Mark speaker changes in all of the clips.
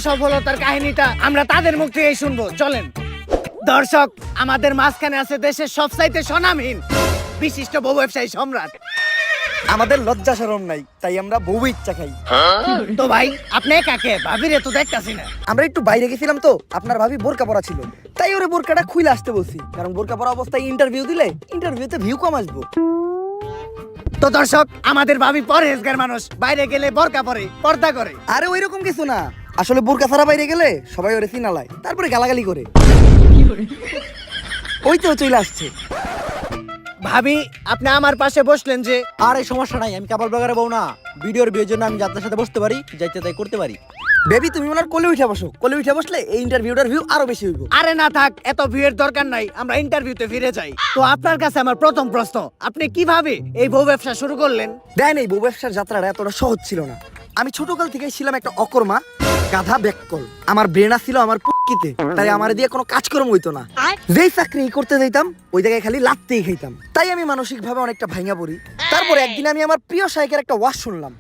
Speaker 1: সফলতার কাহিনীটা আমরা তাদের মুখ থেকেই শুনবো। চলেন দর্শক, আমাদের মাঝখানে আছে দেশের সবচাইতে স্বনামহীন বিশিষ্ট বউ ব্যবসায়ী সম্রাট।
Speaker 2: আমাদের লজ্জা শরম নাই, তাই আমরা বউ ইচ্ছা খাই।
Speaker 1: তো ভাই আপনি কাকে ভাবিরে তো দেখতাছি না।
Speaker 2: আমরা একটু বাইরে গেছিলাম তো, আপনার ভাবি বোরকা পরা ছিল, তাই ওরে বোরকাটা খুলে আসতে বলছি, কারণ বোরকা পরা অবস্থায় ইন্টারভিউ দিলে ইন্টারভিউতে ভিউ কম আসবো।
Speaker 1: তো দর্শক, আমাদের ভাবি পরহেজগার মানুষ, বাইরে গেলে বোরকা পরে, পর্দা করে।
Speaker 2: আরে ওই রকম কিছু না, আসলে বোরকা ছাড়া বাইরে গেলে সবাই ওরে চিনালায়, তারপরে গালাগালি করে। ওই তো চলে আসছে।
Speaker 1: ভাবি আপনি আমার পাশে বসলেন যে?
Speaker 3: আর এই সমস্যা নাই, আমি কাপড় ব্লগারে বউ না, ভিডিওর বিয়ের জন্য আমি যাত্রার সাথে বসতে পারি, যাইতে তাই করতে পারি।
Speaker 2: বেবি তুমি ওনার কোলে উঠে বসো, কোলে উঠে বসলে এই ইন্টারভিউটার ভিউ আরো বেশি হইব।
Speaker 1: আরে না থাক, এত ভিড়ের দরকার নাই, আমরা ইন্টারভিউতে ফিরে যাই। তো আপনার কাছে আমার প্রথম প্রশ্ন, আপনি কিভাবে এই বউ ব্যবসা শুরু করলেন?
Speaker 2: দেন, এই বউ ব্যবসার যাত্রাটা এতটা সহজ ছিল না। আমি ছোটকাল থেকেই ছিলাম একটা অকর্মা, গাধা ব্যাককল। আমার ব্রেনা ছিল আমার পুক্কিতে, তাই আমার দিয়ে কোনো কাজকর্ম হইতো না। যেই চাকরি করতে যাইতাম ওই জায়গায় খালি লাত্তেই খাইতাম, তাই আমি মানসিক ভাবে অনেকটা ভাঙা পড়ি। তারপর একদিন আমি আমার প্রিয় শায়কের একটা ওয়াজ শুনলাম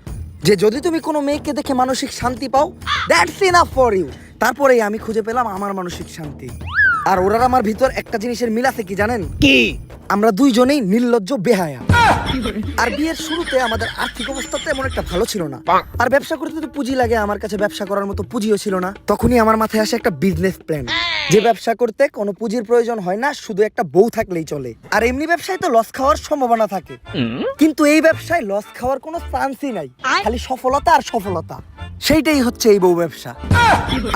Speaker 2: যে যদি তুমি কোনো মেয়েকে দেখে মানসিক শান্তি পাও, দ্যাটস ইনাফ ফর ইউ। তারপরেই আমি খুঁজে পেলাম আমার মানসিক শান্তি। আর ওরার আমার ভিতর একটা জিনিসের মিল আছে, কি জানেন?
Speaker 1: কি?
Speaker 2: আমরা দুইজনেই নির্লজ্জ বেহায়া। আর বিয়ের শুরুতে আমাদের আর্থিক অবস্থা তেমন একটা ভালো ছিল না, আর ব্যবসা করতে তো পুঁজি লাগে, আমার কাছে ব্যবসা করার মতো পুঁজিও ছিল না। তখনই আমার মাথায় আসে একটা বিজনেস প্ল্যান, যে ব্যবসা করতে কোনো পুঁজির প্রয়োজন হয় না, শুধু একটা বউ থাকলেই চলে। আর এমনি ব্যবসায় তো লস খাওয়ার সম্ভাবনা থাকে, কিন্তু এই ব্যবসায় লস খাওয়ার কোনো চান্সই নাই, খালি সফলতা আর সফলতা। সেইটাই হচ্ছে এই বউ ব্যবসা।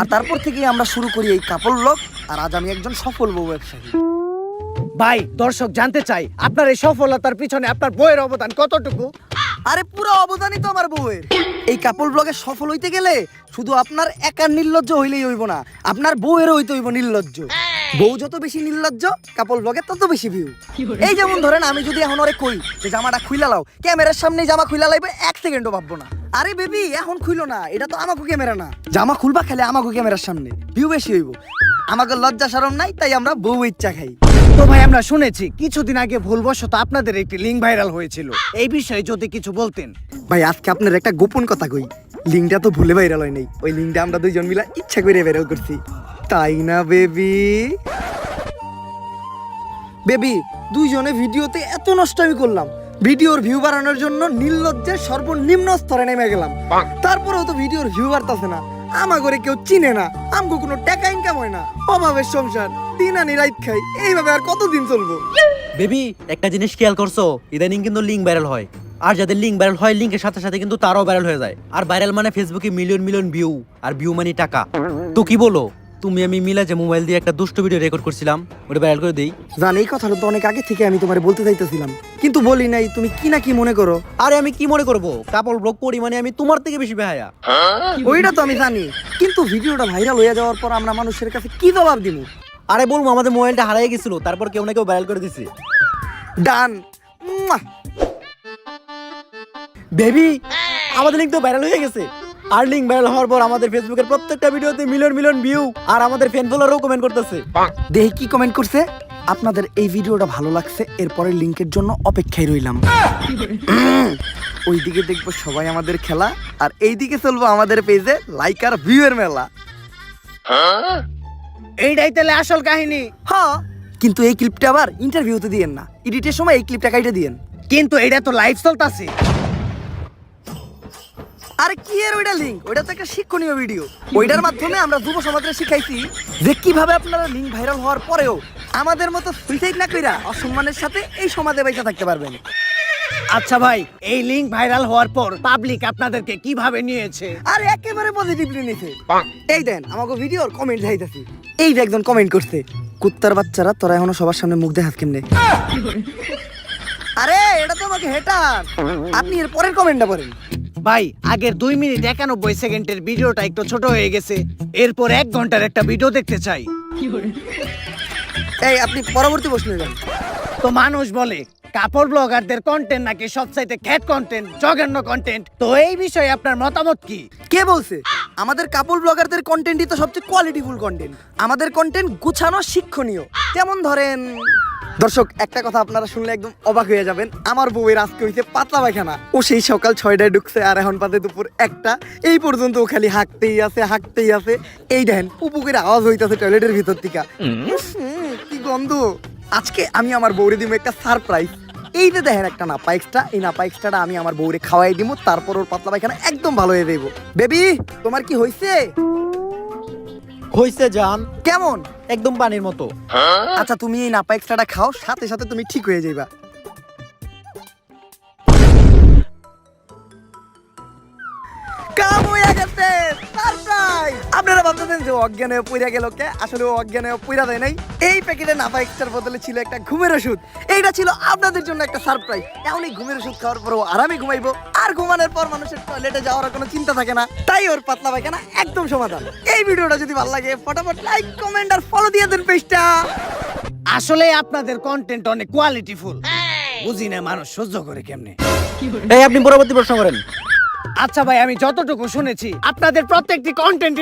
Speaker 2: আর তারপর থেকেই আমরা শুরু করি এই কাপড় ব্লগ, আর আজ আমি একজন সফল বউ ব্যবসায়ী।
Speaker 1: ভাই দর্শক জানতে চাই, আপনার এই সফলতার পিছনে আপনার বউয়ের অবদান কতটুকু?
Speaker 2: আরে পুরো অবদানই তো আমার বউয়ের। এই কাপড় ব্লগে সফল হইতে গেলে শুধু আপনার একার নির্লজ্জ হইলেই হইব না, আপনার বউয়েরও হইতে হইব নির্লজ্জ। বউ যত বেশি নির্লজ্জ, কাপড় ব্লগে তত বেশি ভিউ। এই যেমন ধরেন, আমি যদি এখন ওরে কই যে জামাটা খুইলা লাও, ক্যামেরার সামনে জামা খুইলা লাইবে, এক সেকেন্ডও ভাববো না। আরে বেবি এখন খুইলো না, এটা তো আমাকে ক্যামেরা না, জামা খুলবা খেলে আমাকে ক্যামেরার সামনে, ভিউ বেশি হইব। আমাকে লজ্জা শরম নাই, তাই আমরা বউ ইচ্ছা খাই।
Speaker 1: তো ভাই আমরা শুনেছি কিছুদিন আগে ভুলবশত আপনাদের একটি লিঙ্ক ভাইরাল হয়েছিল, এই বিষয়ে যদি কিছু বলতেন।
Speaker 2: ভাই আজকে আপনার একটা গোপন কথা কই, লিঙ্কটা তো ভুলে ভাইরাল হয় নাই, ওই লিঙ্কটা আমরা দুইজন মিলা ইচ্ছা করে ভাইরাল করছি, তাই না বেবি? বেবি দুইজনে ভিডিওতে এত নষ্ট আমি করলাম, ভিডিওর ভিউ বাড়ানোর জন্য নির্লজ্জের সর্বনিম্ন স্তরে নেমে গেলাম, তারপরেও তো ভিডিওর ভিউ বাড়তাছে না। আমা করে কেউ চিনে না, আমগো কোনো টাকা ইনকাম হয় না, অভাবের সংসার, দিন আনি রাইত খাই, এইভাবে আর কতদিন চলবো?
Speaker 3: বেবি একটা জিনিস খেয়াল করছো, ইদানিং কিন্তু লিঙ্ক ভাইরাল হয়, আর যাদের লিঙ্ক ভাইরাল হয় লিঙ্কের সাথে সাথে কিন্তু তারাও ভাইরাল হয়ে যায়। আর ভাইরাল মানে ফেসবুকে মিলিয়ন মিলিয়ন ভিউ, আর ভিউ মানে টাকা। তো কি বলো তুমি আমি মিলা যে মোবাইল দিয়ে একটা দুষ্ট ভিডিও রেকর্ড করছিলাম, ওটা ভাইরাল করে দেই?
Speaker 2: জান, এই কথাটা তো অনেক আগে থেকে আমি তোমার বলতে চাইতেছিলাম, কিন্তু বলি নাই, তুমি কি না কি মনে করো?
Speaker 3: আরে আমি কি মনে করবো, কাপড় ব্লগ করি মানে আমি তোমার থেকে বেশি বেহায়া।
Speaker 2: ওইটা তো আমি জানি, কিন্তু ভিডিওটা ভাইরাল হয়ে যাওয়ার পর আমরা মানুষের কাছে কি জবাব দিব?
Speaker 3: আরে বলবো আমাদের মোবাইলটা হারিয়ে গেছিল, তারপর কেউ না কেউ ভাইরাল করে দিছে।
Speaker 2: ডান।
Speaker 3: বেবি আমাদের লিঙ্ক তো ভাইরাল হয়ে গেছে, আর লিঙ্ক ভাইরাল হওয়ার পর আমাদের ফেসবুকের প্রত্যেকটা ভিডিওতে মিলিয়ন মিলিয়ন ভিউ, আর আমাদের ফ্যান ফলোয়ারও কমেন্ট করতেছে।
Speaker 2: দেখি কি কমেন্ট করছে। আপনাদের এই ভিডিওটা ভালো লাগছে, এরপরে লিংকের জন্য অপেক্ষায় রইলাম। ওইদিকে দেখবো সবাই আমাদের খেলা, আর এইদিকে চলবো আমাদের পেজে লাইক আর ভিউয়ের মেলা।
Speaker 1: এইটাই তাহলে আসল কাহিনী?
Speaker 2: হ্যাঁ, কিন্তু এই ক্লিপটা আবার ইন্টারভিউতে দিয়েন না, এডিটের সময় এই ক্লিপটা কাইটে দিয়েন।
Speaker 1: কিন্তু এটা তো লাইভ চলতেছে।
Speaker 2: আরে কি এর ওইটা লিংক, ওইটা তো একটা শিক্ষণীয় ভিডিও, ওইটার মাধ্যমে আমরা যুব সমাজে শিখাইছি যে কিভাবে আপনারা লিংক ভাইরাল হওয়ার পরেও আমাদের মতো সুইসাইড না কইরা অসম্মানের সাথে এই সমাজে বেঁচে থাকতে পারবেন।
Speaker 1: আচ্ছা ভাই, এই লিঙ্ক ভাইরাল হওয়ার পর পাবলিক আপনাদেরকে কিভাবে নিয়েছে?
Speaker 2: আর একেবারে পজিটিভলি নিছে। এই দেন আমাকে ভিডিওর কমেন্ট যাইতাছি, এই যে একজন কমেন্ট করছে, কুত্তার বাচ্চারা তোরা এখনো সবার সামনে মুখ দেখাত কেমনে? আরে এটা তো আমাকে হেটার, আপনি এর পরের কমেন্টটা পড়েন।
Speaker 1: ভাই আগের 2 মিনিট 91 সেকেন্ডের ভিডিওটা একটু ছোট হয়ে গেছে, এরপর 1 ঘন্টার একটা ভিডিও দেখতে চাই।
Speaker 2: এই আপনি পরবর্তী প্রশ্নে যান।
Speaker 1: তো মানুষ বলে কাপড় ব্লগারদের কন্টেন্ট নাকি সবচাইতে খ্যাত কন্টেন্ট, জঘন্য কন্টেন্ট, তো এই বিষয়ে আপনার মতামত কি?
Speaker 2: কে বলছে? আমাদের কাপড় ব্লগারদের কন্টেন্টই তো সবচেয়ে কোয়ালিটিফুল কন্টেন্ট। আমাদের কন্টেন্ট গুছানো, শিক্ষণীয়। যেমন ধরেন দর্শক একটা কথা আপনারা শুনলে একদম অবাক হয়ে যাবেন, আমার বউয়ের আজকে হইছে পাতলা পায়খানা। ও সেই সকাল 6টায় ঢুকছে আর এখন পাতে দুপুর 1টা, এই পর্যন্ত ও খালি হাঁকতেই আছে। এই দেখেন পুপু করে আওয়াজ হইতাছে টয়লেটের ভিতর থেকে। কি গন্ধ। আজকে আমি আমার বউরে দিব একটা সারপ্রাইজ। এই যে দেখেন একটা নাপা এক্সট্রা, এই নাপা এক্সট্রাটা আমি আমার বউরে খাওয়াই দিব, তারপর ওর পাতলা পায়খানা একদম ভালো হয়ে যাইব। বেবি তোমার কি হইছে?
Speaker 3: হইছে জান,
Speaker 2: কেমন?
Speaker 3: একদম পানির মতো।
Speaker 2: আচ্ছা তুমি এই নাপা এক্সট্রাটা খাও, সাথে সাথে তুমি ঠিক হয়ে যাইবা। কাম হয়ে গেছে, সারপ্রাইজ। আপনারা ভাবতেছেন যে অজ্ঞান হয়ে পইরা গেল কে, আসলে ও অজ্ঞান হয়ে পইরা যায় নাই। এই প্যাকেটে নাপা এক্সট্রার বদলে ছিল একটা ঘুমের ওষুধ। এইটা ছিল আপনাদের জন্য একটা সারপ্রাইজ। এখন এই ঘুমের ওষুধ খাওয়ার পর ও আরামে ঘুমাইবো, আর ঘুমানোর পর মানুষের টয়লেটে যাওয়ার কোনো চিন্তা থাকে না। তাই ওর পাতলা পায়খানা একদম সমাধান। এই ভিডিওটা যদি ভালো লাগে ফটাফট লাইক কমেন্ট আর ফলো দিয়ে দেন পেজটা।
Speaker 1: আসলে আপনাদের কন্টেন্ট অনেক কোয়ালিটিফুল, বুঝি না মানুষ সহ্য করে কেমনে।
Speaker 3: এই আপনি পরবর্তী প্রশ্ন করেন।
Speaker 1: আচ্ছা ভাই, আমি যতটুকু শুনেছি আপনাদের প্রত্যেকটি কন্টেন্ট